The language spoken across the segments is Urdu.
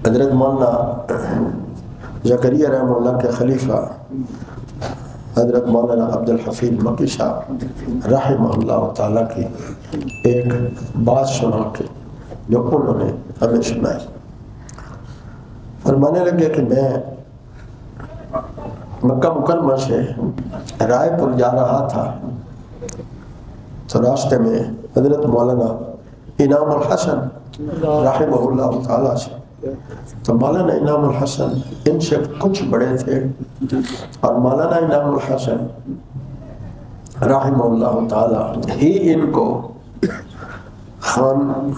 حضرت مولانا زکریا رحمہ اللہ کے خلیفہ حضرت مولانا عبدالحفیظ مکی صاحب رحمہ اللہ تعالیٰ کی ایک بات سنا کے جو انہوں نے ہمیں سنائی. فرمانے لگے کہ میں مکہ مکرمہ سے رائے پور جا رہا تھا تو راستے میں حضرت مولانا انعام الحسن رحمہ اللہ تعالیٰ سے، تو مولانا انعام الحسن ان سے کچھ بڑے تھے اور مولانا انعام الحسن رحمہ اللہ تعالیٰ ہی ان کو خان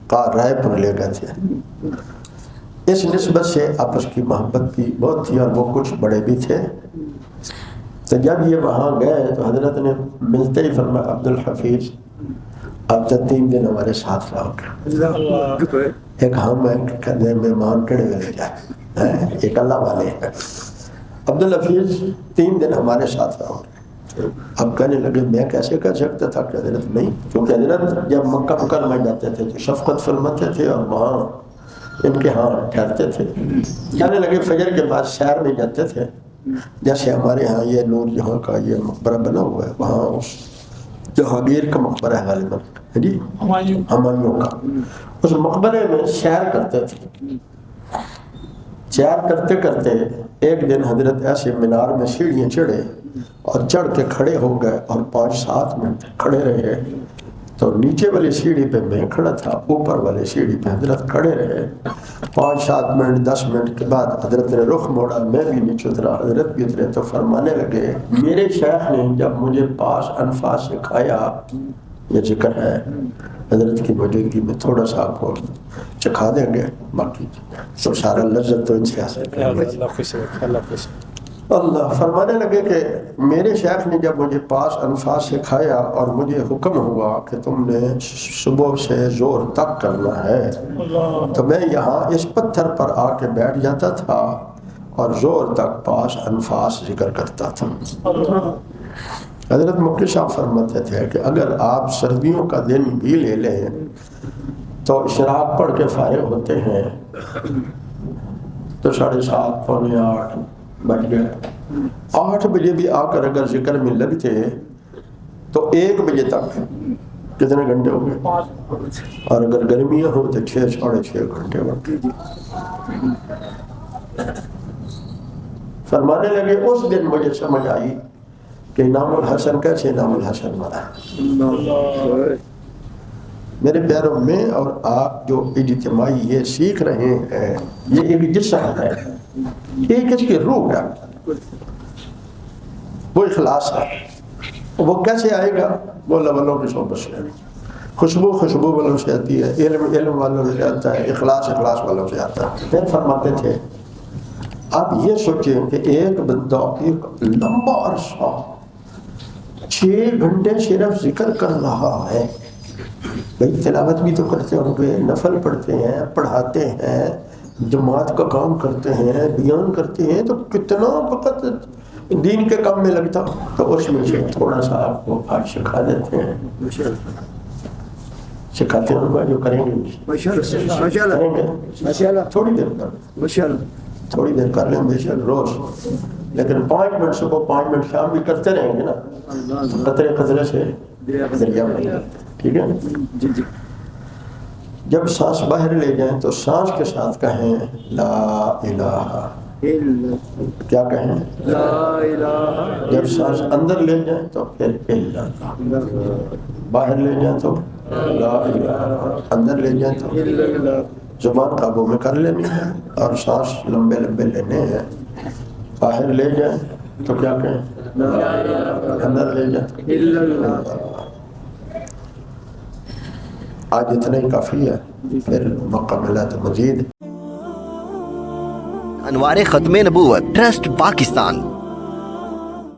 کا رائے پر لے گئے تھے. اس نسبت سے آپس کی محبت بھی بہت تھی اور وہ کچھ بڑے بھی تھے. تو جب یہ وہاں گئے تو حضرت نے ملتے ہی فرمایا عبدالحفیظ اب تو 3 دن ہمارے ساتھ رہو گے. ایک ہم مہمان کڑے والے جائے ایک اللہ والے ہیں. عبدالحفیظ 3 دن ہمارے ساتھ رہو گے. اب کہنے لگے میں کیسے کر سکتا تھا کہ حضرت نہیں، کیونکہ حضرت جب مکہ مکرمہ جاتے تھے تو شفقت فرماتے تھے اور وہاں ان کے ہاں ٹھہرتے تھے. کہنے لگے فجر کے بعد سیر میں جاتے تھے، جیسے ہمارے ہاں یہ نور جہاں کا یہ مقبرہ بنا ہوا ہے، وہاں اس جہانگیر کا مقبرہ ہے غالباً جی ہمایوں کا، اس مقبرے میں سیر کرتے تھے. سیر کرتے کرتے ایک دن حضرت ایسے مینار میں سیڑھیاں چڑھے اور چڑھ کے کھڑے ہو گئے اور 5-7 منٹ کھڑے رہے. تو نیچے والی سیڑھی پہ میں کھڑا تھا، اوپر والی سیڑھی پہ حضرت کھڑے رہے. 5-7 منٹ 10 منٹ کے بعد حضرت نے رخ موڑا، میں بھی نیچے اترا، حضرت بھی اترے. تو فرمانے لگے میرے شیخ نے جب مجھے پاس انفاس سکھایا، یہ ذکر ہے حضرت کی موجودگی میں، تھوڑا سا آپ کو چکھا دیں گے، باقی تو سارا لذت تو ان سے حاصل کریں گے. اللہ فرمانے لگے کہ میرے شیخ نے جب مجھے پاس انفاس سکھایا اور مجھے حکم ہوا کہ تم نے صبح سے زور تک کرنا ہے، تو میں یہاں اس پتھر پر آ کے بیٹھ جاتا تھا اور زور تک پاس انفاس ذکر کرتا تھا. حضرت مکی صاحب فرماتے تھے کہ اگر آپ سردیوں کا دن بھی لے لیں تو اشراق پڑھ کے فارغ ہوتے ہیں تو 7:30 پونے 8 بج گئے. 8 بجے بھی آ کر اگر ذکر میں لگتے تو 1 بجے تک کتنے گھنٹے ہو گئے، اور اگر گرمیاں ہو تو 6-6.5 گھنٹے ہوتے. فرمانے لگے اس دن مجھے سمجھ آئی کہ انعام الحسن کیسے انعام الحسن بنا. میرے پیاروں میں اور آپ جو اجتماعی یہ سیکھ رہے ہیں، یہ ایک جسم ہے، ایک اس کی روح ہے، وہ اخلاص ہے. وہ کیسے آئے گا؟ وہ لولوں کی صحبت سے، خوشبو والوں سے آتی ہے، علم والوں سے آتا ہے، اخلاص والوں سے آتا ہے. پھر فرماتے تھے آپ یہ سوچیں کہ ایک بندہ ایک لمبا عرصہ 6 گھنٹے صرف ذکر کر رہا ہے. بھئی تلاوت بھی تو کرتے ہوں گے، نفل پڑھتے ہیں، پڑھاتے ہیں، جماعت کا کام کرتے ہیں، بیان کرتے ہیں، تو کتنا وقت دین کے کام میں لگتا. تو اس میں سے تھوڑا سا آپ کو آج سکھا دیتے ہیں، سکھاتے ہیں جو کریں گے تھوڑی دیر کر لیں بے شک روز، لیکن 5 منٹ صبح 5 منٹ شام بھی کرتے رہیں گے نا تو قطرے سے دریا بن جاتا ہے. ٹھیک ہے جی. جب سانس باہر لے جائیں تو سانس کے ساتھ کہیں لا الہ، کیا کہیں لا الہ. جب سانس اندر لے جائیں تو پھر الا، باہر لے جائیں تو لا الہ، اندر لے جائیں تو الا. زبان قابو میں کر لینی ہے اور سانس لمبے لینے ہیں. باہر لے جائیں تو کیا کہیں لا الہ، اندر لے جائیں تو الا. آج اتنا ہی کافی ہے، پھر موقع ملا تو مزید. انوار ختم نبوت ٹرسٹ پاکستان